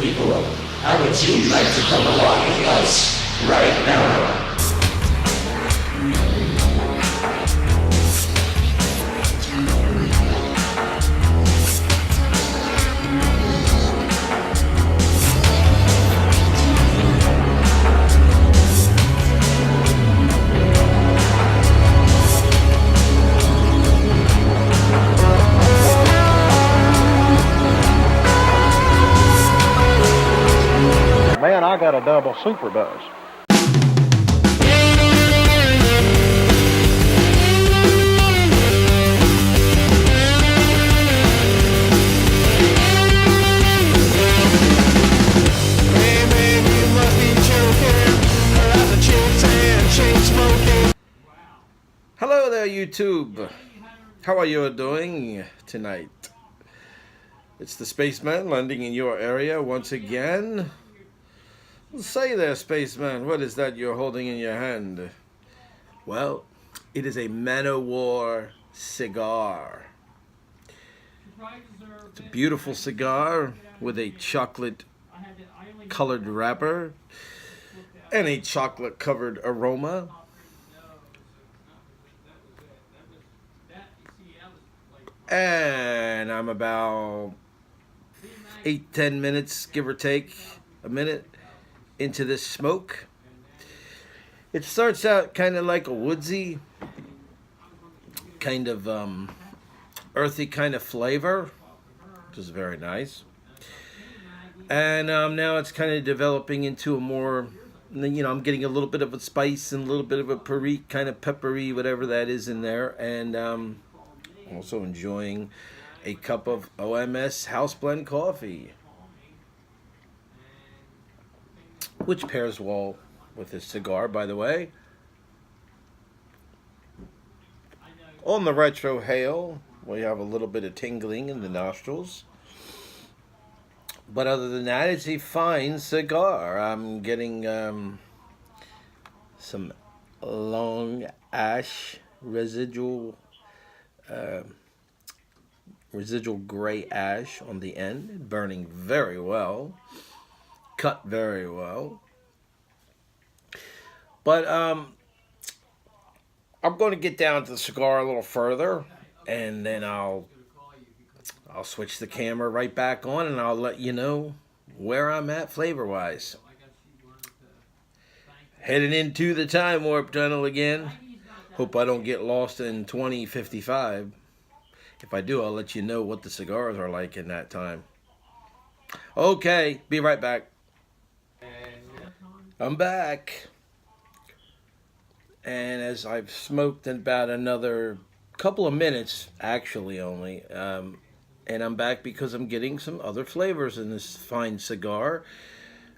people, how would you like to come along with us right now? Man, I got a double super buzz. Hello there, YouTube. How are you doing tonight? It's the Spaceman landing in your area once again. Say there, Spaceman, what is that you're holding in your hand? Well, it is a O War Cigar. It's a beautiful cigar with a chocolate colored wrapper and a chocolate covered aroma. And I'm about 8-10 minutes, give or take a minute, into this smoke. It starts out kind of like a woodsy, kind of earthy kind of flavor, which is very nice. And now it's kind of developing into a more, I'm getting a little bit of a spice and a little bit of a perique, kind of peppery, whatever that is in there. And also enjoying a cup of OMS house blend coffee, which pairs well with this cigar, by the way. On the retro hail, we have a little bit of tingling in the nostrils. But other than that, it's a fine cigar. I'm getting some long ash residual gray ash on the end, burning very well, cut very well. But I'm going to get down to the cigar a little further, and then I'll switch the camera right back on, and I'll let you know where I'm at flavor-wise. Heading into the time warp tunnel again. Hope I don't get lost in 2055. If I do, I'll let you know what the cigars are like in that time. Okay, be right back. I'm back. And as I've smoked in about another couple of minutes, actually only, and I'm back because I'm getting some other flavors in this fine cigar.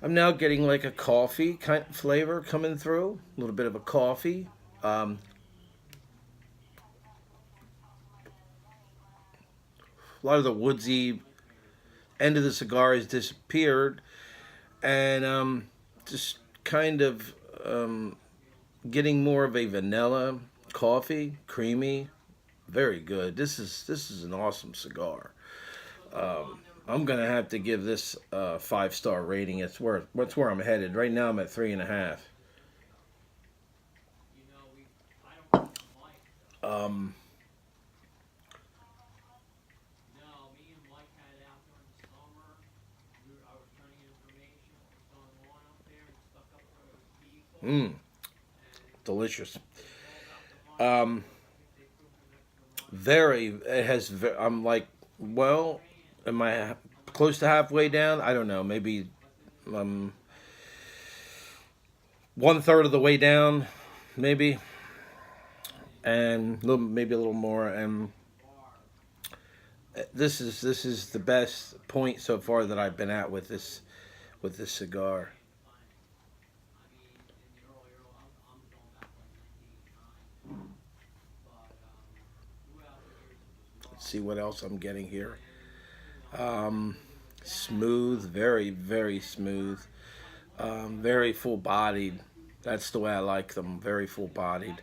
I'm now getting like a coffee kind of flavor coming through, a little bit of a coffee. A lot of the woodsy end of the cigar has disappeared, and just kind of getting more of a vanilla coffee, creamy, very good. This is an awesome cigar. I'm gonna have to give this a 5-star rating. That's where I'm headed right now. I'm at 3.5. Delicious. I'm like, well, am I close to halfway down? I don't know, maybe 1/3 of the way down, maybe, and maybe a little more. And this is the best point so far that I've been at with this cigar. See what else I'm getting here. Smooth, very, very smooth. Very full-bodied. That's the way I like them, very full-bodied.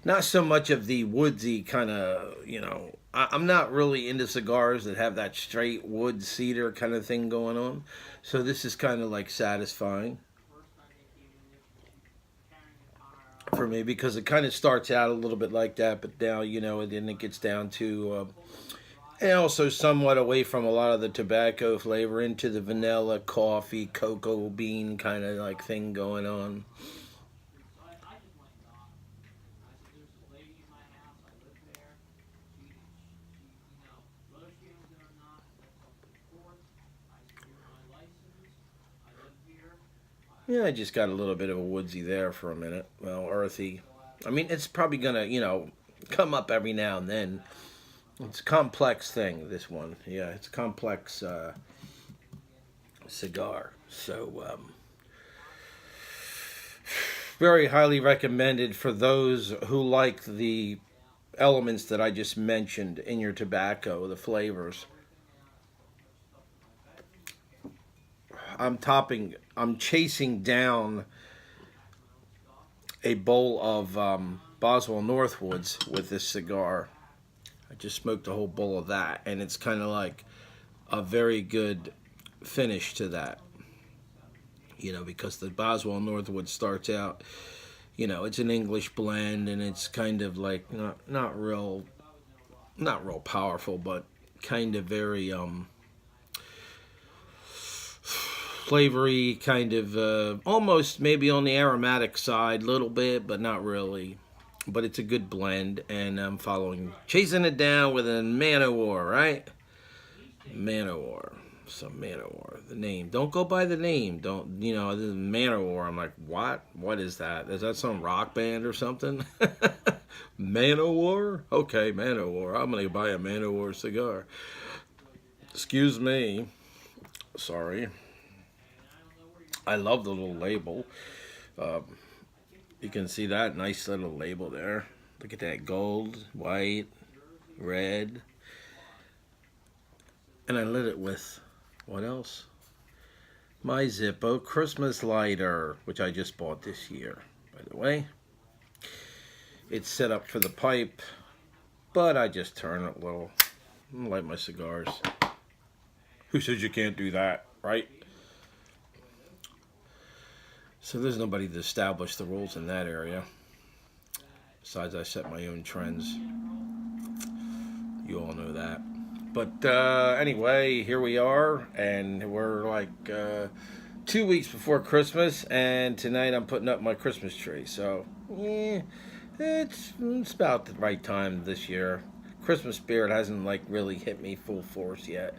not so much of the woodsy kind of, you know, I'm not really into cigars that have that straight wood cedar kind of thing going on. So this is kind of like satisfying for me because it kind of starts out a little bit like that, but now, you know, and then it gets down to, and also somewhat away from a lot of the tobacco flavor into the vanilla, coffee, cocoa bean kind of like thing going on. Yeah, I just got a little bit of a woodsy there for a minute. Well, earthy. I mean, it's probably gonna, you know, come up every now and then. It's a complex thing, this one. Yeah, it's a complex cigar. So, very highly recommended for those who like the elements that I just mentioned in your tobacco, the flavors. I'm chasing down a bowl of Boswell Northwoods with this cigar. I just smoked a whole bowl of that, and it's kind of like a very good finish to that. You know, because the Boswell Northwood starts out, you know, it's an English blend, and it's kind of like not real powerful, but kind of very flavory, kind of almost maybe on the aromatic side, a little bit, but not really. But it's a good blend, and I'm chasing it down with a Man O' War, right? Man O' War. Some Man O' War. The name. Don't go by the name. Don't, you know, this is Man O' War. I'm like, what? What is that? Is that some rock band or something? Man O' War? Okay, Man O' War. I'm going to buy a Man O' War cigar. Excuse me. Sorry. I love the little label. You can see that nice little label there. Look at that gold, white, red. And I lit it with, what else? My Zippo Christmas lighter, which I just bought this year, by the way. It's set up for the pipe, but I just turn it a little and light my cigars. Who says you can't do that, right? So there's nobody to establish the rules in that area. Besides, I set my own trends. You all know that. But anyway, here we are, and we're like 2 weeks before Christmas, and tonight I'm putting up my Christmas tree. So, it's about the right time this year. Christmas spirit hasn't like really hit me full force yet.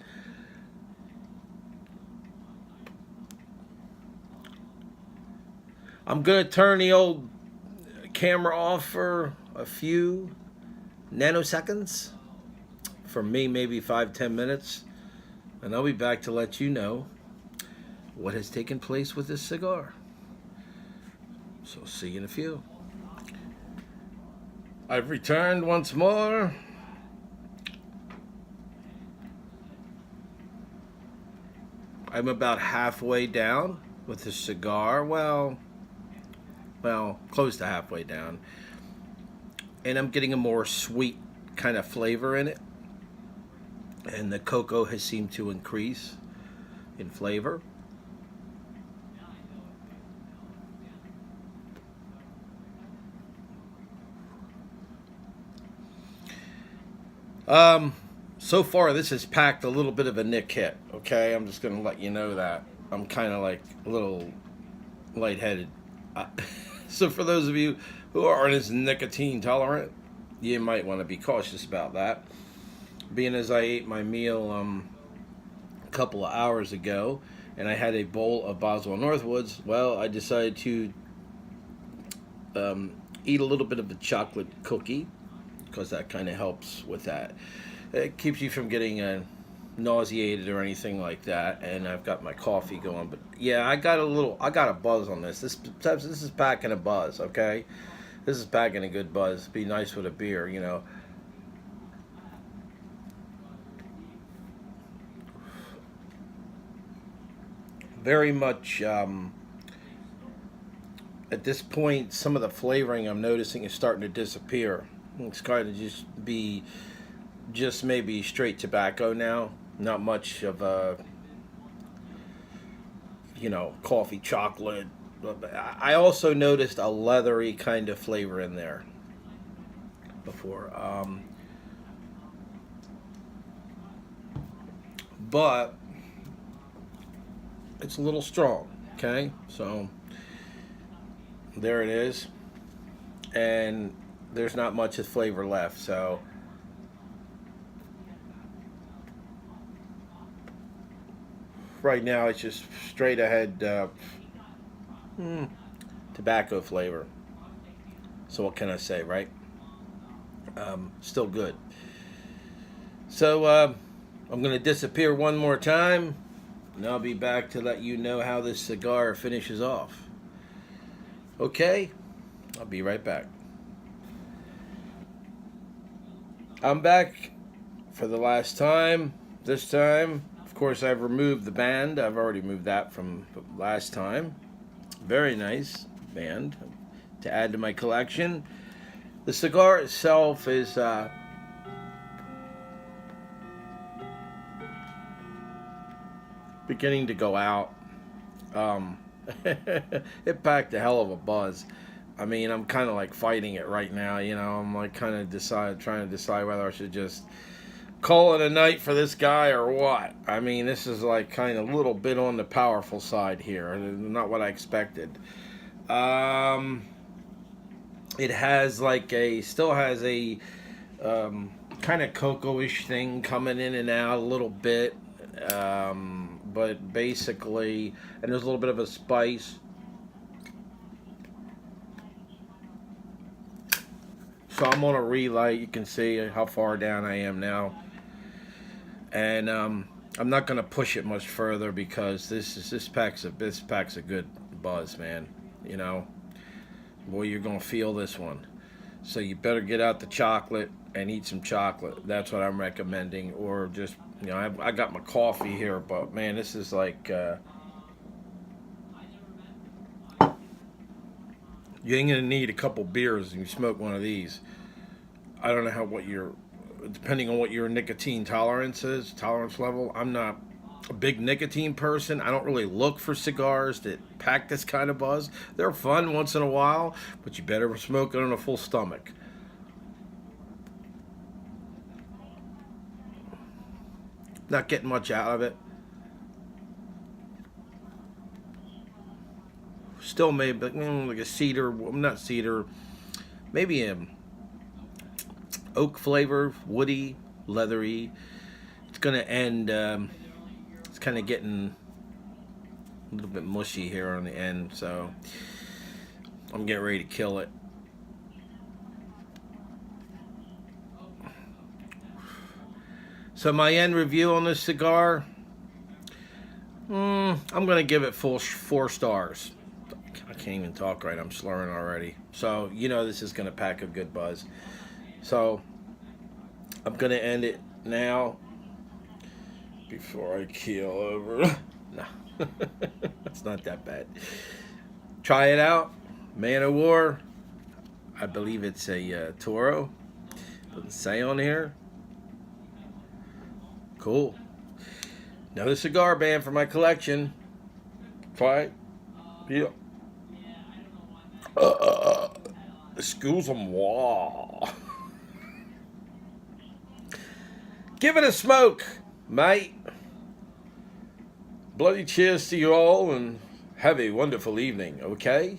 I'm gonna turn the old camera off for a few nanoseconds. For me, maybe 5-10 minutes. And I'll be back to let you know what has taken place with this cigar. So see you in a few. I've returned once more. I'm about halfway down with the cigar. Well, close to halfway down. And I'm getting a more sweet kind of flavor in it. And the cocoa has seemed to increase in flavor. So far this has packed a little bit of a Nick hit, okay? I'm just going to let you know that. I'm kind of like a little lightheaded. So for those of you who aren't as nicotine tolerant, you might want to be cautious about that. Being as I ate my meal a couple of hours ago, and I had a bowl of Boswell Northwoods, well, I decided to eat a little bit of a chocolate cookie, because that kind of helps with that. It keeps you from getting nauseated or anything like that. And I've got my coffee going, but yeah, I got a buzz on this. This is packing a buzz, okay? This is packing a good buzz. Be nice with a beer, you know. Very much at this point, some of the flavoring I'm noticing is starting to disappear. It's kind of just maybe straight tobacco now. Not much of a, coffee chocolate. I also noticed a leathery kind of flavor in there before. But it's a little strong, okay? So there it is. And there's not much of flavor left, so right now it's just straight ahead tobacco flavor. So what can I say, right? Still good. So I'm going to disappear one more time, and I'll be back to let you know how this cigar finishes off. Okay? I'll be right back. I'm back for the last time. This time, of course, I've removed the band. I've already moved that from last time. Very nice band to add to my collection. The cigar itself is beginning to go out. It packed a hell of a buzz. I mean, I'm kind of like fighting it right now, I'm like kind of trying to decide whether I should just call it a night for this guy or what. I mean, this is like kind of a little bit on the powerful side here. Not what I expected. It has still has a kind of cocoa-ish thing coming in and out a little bit. But basically, and there's a little bit of a spice. So I'm on a relight. You can see how far down I am now. And I'm not going to push it much further because this packs a good buzz, man. Boy, you're going to feel this one. So you better get out the chocolate and eat some chocolate. That's what I'm recommending. Or just, I got my coffee here, but man, this is like you ain't gonna need a couple beers and you smoke one of these. I don't know depending on what your nicotine tolerance level. I'm not a big nicotine person. I don't really look for cigars that pack this kind of buzz. They're fun once in a while, but you better smoke it on a full stomach. Not getting much out of it. Still maybe like a cedar, not cedar, maybe oak flavor, woody, leathery. It's gonna end. It's kind of getting a little bit mushy here on the end, so I'm getting ready to kill it. So my end review on this cigar, I'm gonna give it full 4 stars. I can't even talk right. I'm slurring already. So this is gonna pack a good buzz. So I'm gonna end it now before I keel over. No, it's not that bad. Try it out. Man of War. I believe it's a Toro. Doesn't say on here. Cool. Another cigar band for my collection. Try it. Yeah. Excuse-moi. Give it a smoke, mate. Bloody cheers to you all and have a wonderful evening, okay?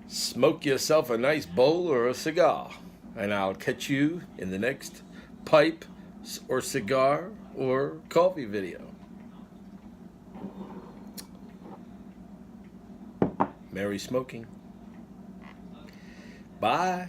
Smoke yourself a nice bowl or a cigar, and I'll catch you in the next pipe or cigar or coffee video. Merry smoking. Bye.